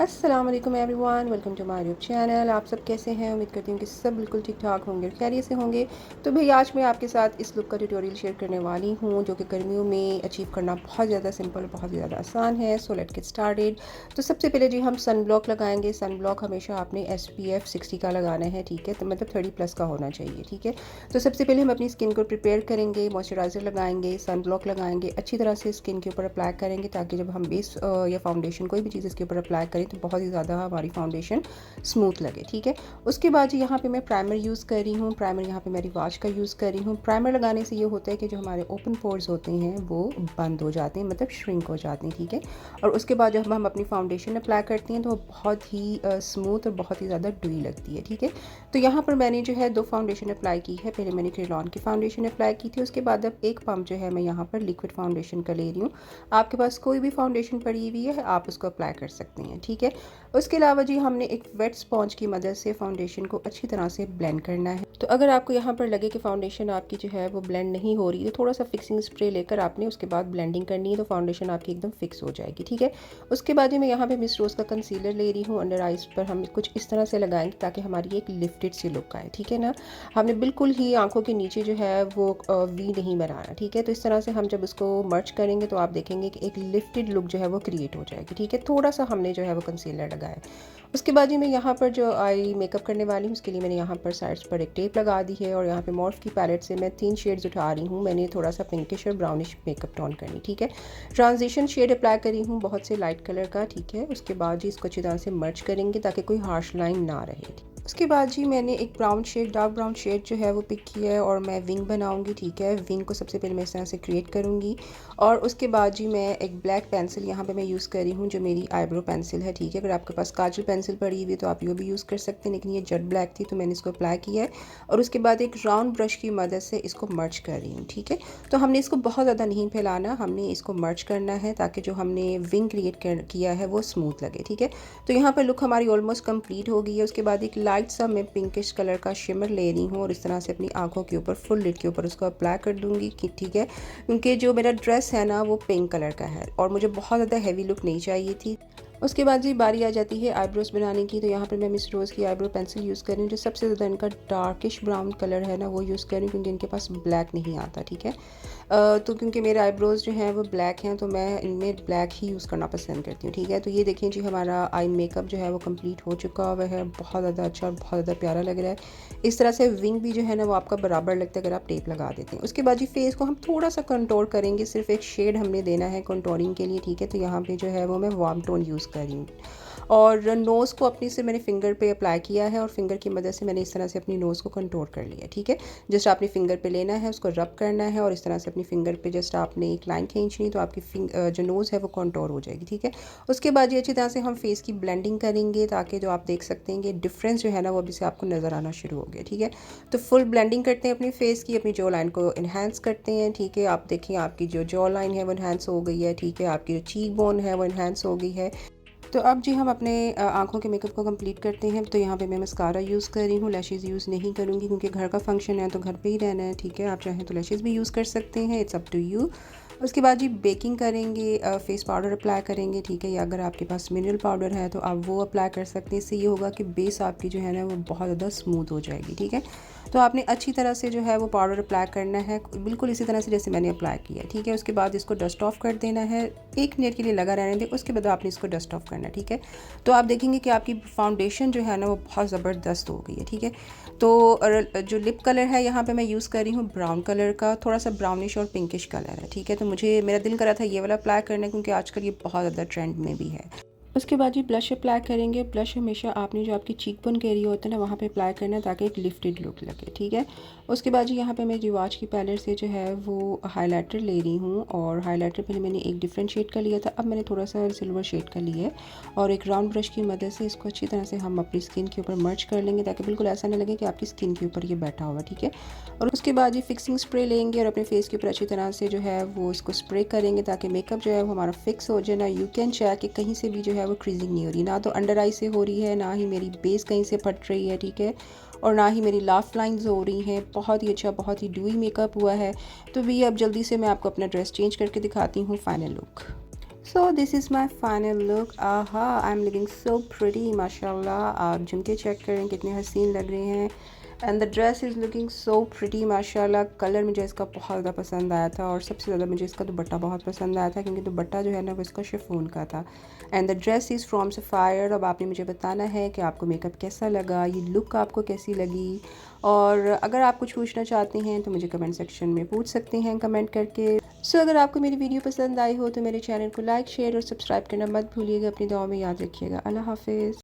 अस्सलाम वालेकुम everyone, welcome to my YouTube channel. आप सब कैसे हैं? उम्मीद करती हूँ कि सब बिल्कुल ठीक ठाक होंगे और खैरियत से होंगे। तो भाई आज मैं आपके साथ इस लुक का ट्यूटोरियल शेयर करने वाली हूँ जो कि गर्मियों में अचीव करना बहुत ज़्यादा सिंपल, बहुत ज़्यादा आसान है। So let's get started. तो सबसे पहले जी हम सन ब्लॉक लगाएंगे। सन ब्लॉक हमेशा आपने SPF 60 का लगाना है, ठीक है, तो मतलब 30+ का होना चाहिए, ठीक है। तो सबसे पहले हम अपनी स्किन को प्रिपेयर करेंगे, मॉइस्चराइज़र लगाएंगे, सन ब्लॉक लगाएंगे, अच्छी तरह से स्किन के ऊपर अप्लाई करेंगे ताकि जब हम बेस या फाउंडेशन कोई भी चीज़ इसके ऊपर अप्लाई करें तो बहुत ही ज़्यादा हमारी फाउंडेशन स्मूथ लगे, ठीक है। उसके बाद जी यहाँ पे मैं प्राइमर यूज़ कर रही हूँ। प्राइमर यहाँ पे मैं रिवाज का यूज़ कर रही हूँ। प्राइमर लगाने से ये होता है कि जो हमारे ओपन पोर्स होते हैं वो बंद हो जाते हैं, मतलब श्रिंक हो जाते हैं, ठीक है। और उसके बाद जब हम अपनी फाउंडेशन अप्लाई करते हैं तो वो बहुत ही स्मूथ और बहुत ही ज़्यादा ड्यूई लगती है, ठीक है। तो यहाँ पर मैंने जो है 2 फाउंडेशन अप्लाई की है। पहले मैंने क्रेलॉन की फाउंडेशन अप्लाई की थी, उसके बाद अब एक पम्प जो है मैं यहाँ पर लिक्विड फाउंडेशन का ले रही हूँ। आपके पास कोई भी फाउंडेशन पड़ी हुई है आप उसको अप्लाई कर सकते हैं, ठीक है। उसके अलावा जी हमने एक वेट स्पॉन्ज की मदद से फाउंडेशन को अच्छी तरह से ब्लेंड करना है। तो अगर आपको यहाँ पर लगे कि फाउंडेशन आपकी जो है वो ब्लेंड नहीं हो रही है तो थोड़ा सा फिक्सिंग स्प्रे लेकर आपने उसके बाद ब्लेंडिंग करनी है, तो फाउंडेशन आपकी एकदम फिक्स हो जाएगी, ठीक है। उसके बाद मैं यहाँ पे मिस रोज़ का कंसीलर ले रही हूँ। अंडर आइज पर हम कुछ इस तरह से लगाएंगे ताकि हमारी एक लिफ्टेड सी लुक आए, ठीक है ना। हमने बिल्कुल ही आंखों के नीचे जो है वो वी नहीं बनाना, ठीक है। तो इस तरह से हम जब उसको मर्च करेंगे तो आप देखेंगे कि एक लिफ्टेड लुक जो है वो क्रिएट हो जाएगी, ठीक है। थोड़ा सा हमने जो है वो कंसीलर लगाया। उसके बाद ही मैं यहाँ पर जो आई मेकअप करने वाली हूँ उसके लिए मैंने यहाँ पर साइड्स पर एक टेप लगा दी है और यहाँ पे मॉर्फ की पैलेट से मैं 3 शेड्स उठा रही हूँ। मैंने थोड़ा सा पिंकिश और ब्राउनिश मेकअप टोन करनी, ठीक है। ट्रांजिशन शेड अप्लाई करी हूँ बहुत से लाइट कलर का, ठीक है। उसके बाद जी इसको अच्छी तरह से मर्ज करेंगे ताकि कोई हार्श लाइन ना रहे। उसके बाद जी मैंने एक brown shade, dark brown shade जो है वो पिक किया है और मैं विंग बनाऊंगी, ठीक है। विंग को सबसे पहले मैं इस तरह से क्रिएट करूंगी और उसके बाद जी मैं एक ब्लैक पेंसिल यहाँ पे मैं यूज़ कर रही हूँ जो मेरी आईब्रो पेंसिल है, ठीक है। अगर आपके पास काजल पेंसिल पड़ी हुई है तो आप ये भी यूज़ कर सकते हैं, लेकिन ये जेट ब्लैक थी तो मैंने इसको अप्लाई किया है और उसके बाद एक राउंड ब्रश की मदद से इसको मर्ज कर रही हूँ, ठीक है। तो हमने इसको बहुत ज़्यादा नहीं फैलाना, हमने इसको मर्ज करना है ताकि जो हमने विंग क्रिएट किया है वो स्मूथ लगे, ठीक है। तो यहाँ पर लुक हमारी ऑलमोस्ट कंप्लीट हो गई है। उसके बाद एक लाइट सा मैं पिंकिश कलर का शिमर ले रही हूँ और इस तरह से अपनी आंखों के ऊपर, फुल लिड के ऊपर उसको अप्लाई कर दूंगी, ठीक है। क्योंकि जो मेरा ड्रेस है ना वो पिंक कलर का है और मुझे बहुत ज़्यादा हैवी लुक नहीं चाहिए थी। उसके बाद जी बारी आ जाती है आईब्रोज बनाने की। तो यहाँ पर मैं मिस रोज़ की आईब्रो पेंसिल यूज़ कर रही हूँ जो सबसे ज़्यादा इनका डार्किश ब्राउन कलर है ना वो यूज़ कर रही हूँ क्योंकि इनके पास ब्लैक नहीं आता, ठीक है। तो क्योंकि मेरे आईब्रोज़ जो हैं वो ब्लैक हैं तो मैं इनमें ब्लैक ही यूज़ करना पसंद करती हूँ, ठीक है। तो ये देखें जी हमारा आई मेकअप जो है वो कंप्लीट हो चुका हुआ है, बहुत ज़्यादा अच्छा और बहुत ज़्यादा प्यारा लग रहा है। इस तरह से विंग भी जो है ना वो आपका बराबर लगता है अगर आप टेप लगा देते हैं। उसके बाद जी फेस को हम थोड़ा सा कंटोर करेंगे, सिर्फ एक शेड हमने देना है कंटोरिंग के लिए, ठीक है। तो यहाँ पे जो है वो मैं वार्म टोन यूज़ कर रही हूँ और नोज़ को अपनी से मैंने फिंगर पे अप्लाई किया है और फिंगर की मदद से मैंने इस तरह से अपनी नोज़ को कंटोर कर लिया, ठीक है। जस्ट आपने फिंगर पे लेना है, उसको रब करना है और इस तरह से अपनी फिंगर पे जस्ट आपने एक लाइन खींचनी तो आपकी जो नोज़ है वो कंटोर हो जाएगी, ठीक है। उसके बाद ये अच्छी तरह से हम फेस की ब्लेंडिंग करेंगे ताकि जो आप देख सकते हैं कि डिफरेंस जो है ना वो अभी से आपको नज़र आना शुरू हो गया, ठीक है। तो फुल ब्लेंडिंग करते हैं अपनी फेस की, अपनी जॉ लाइन को इन्हांस करते हैं, ठीक है। आप देखिए आपकी जो जॉ लाइन है वो इन्हांस हो गई है, ठीक है। आपकी जो चीक बोन है वो इन्हांस हो गई है। तो अब जी हम अपने आँखों के मेकअप को कंप्लीट करते हैं। तो यहाँ पे मैं मस्कारा यूज़ कर रही हूँ, लैशेज़ यूज़ नहीं करूँगी क्योंकि घर का फंक्शन है तो घर पे ही रहना है, ठीक है। आप चाहें तो लैशेज़ भी यूज़ कर सकते हैं, इट्स अप टू यू। उसके बाद जी बेकिंग करेंगे, फेस पाउडर अप्लाई करेंगे, ठीक है। या अगर आपके पास मिनरल पाउडर है तो आप वो अप्लाई कर सकते हैं। इससे ये होगा कि बेस आपकी जो है ना वो बहुत ज़्यादा स्मूथ हो जाएगी, ठीक है। तो आपने अच्छी तरह से जो है वो पाउडर अप्लाई करना है, बिल्कुल इसी तरह से जैसे मैंने अप्लाई किया, ठीक है। उसके बाद इसको डस्ट ऑफ कर देना है, 1 मिनट के लिए लगा रहने दें, उसके बाद आपने इसको डस्ट ऑफ करना है, ठीक है। तो आप देखेंगे कि आपकी फाउंडेशन जो है ना वो बहुत ज़बरदस्त हो गई है, ठीक है। तो जो लिप कलर है यहाँ पे मैं यूज़ कर रही हूँ ब्राउन कलर का, थोड़ा सा ब्राउनिश और पिंकिश कलर है, ठीक है। तो मुझे मेरा दिल कर रहा था ये वाला अप्लाई करने क्योंकि आजकल ये बहुत ज़्यादा ट्रेंड में भी है। उसके बाद जी ब्लश अप्लाई करेंगे। ब्लश हमेशा आपने जो आपकी चीक बोन का एरिया होता है ना वहाँ पे अप्लाई करना है ताकि एक लिफ्टेड लुक लगे, ठीक है। उसके बाद जी यहाँ पे मैं रिवाज की पैलेट से जो है वो हाइलाइटर ले रही हूँ और हाइलाइटर पहले मैंने एक डिफरेंट शेड का लिया था, अब मैंने थोड़ा सा सिल्वर शेड का लिया है और एक राउंड ब्रश की मदद से इसको अच्छी तरह से हम अपनी स्किन के ऊपर मर्ज कर लेंगे ताकि बिल्कुल ऐसा ना लगे कि आपकी स्किन के ऊपर ये बैठा हुआ, ठीक है। और उसके बाद ये फिक्सिंग स्प्रे लेंगे और अपने फेस के ऊपर अच्छी तरह से जो है वो इसको स्प्रे करेंगे ताकि मेकअप जो है वो हमारा फिक्स हो जाए ना। यू कैन चेक कि कहीं से भी जो है वो क्रीजिंग नहीं हो रही, ना तो अंडर आई से हो रही है, ना ही मेरी बेस कहीं से फट रही है, ठीक है। और ना ही मेरी लाफ लाइंस हो रही हैं। बहुत ही अच्छा, बहुत ही ड्यूई मेकअप हुआ है। तो भी अब जल्दी से मैं आपको अपना ड्रेस चेंज करके दिखाती हूँ final look. So this is my final look. Aha, I am looking so pretty माशाल्लाह। आप झुमके चेक करें कितने हसीन लग रहे हैं। And the dress is looking so pretty माशाल्लाह। कलर मुझे इसका बहुत ज़्यादा पसंद आया था और सबसे ज़्यादा मुझे इसका दुपट्टा बहुत पसंद आया था, क्योंकि दुपट्टा जो है ना वो इसका शिफॉन का था। And the dress is from sapphire. अब आपने मुझे बताना है कि आपको मेकअप कैसा लगा, ये लुक आपको कैसी लगी। और अगर आप कुछ पूछना चाहते हैं तो मुझे कमेंट सेक्शन में पूछ सकते हैं कमेंट करके। सो अगर आपको मेरी वीडियो पसंद आई हो तो मेरे चैनल को लाइक शेयर और सब्सक्राइब करना मत भूलिएगा। अपनी दुआ में याद रखिएगा। अल्लाह हाफिज़।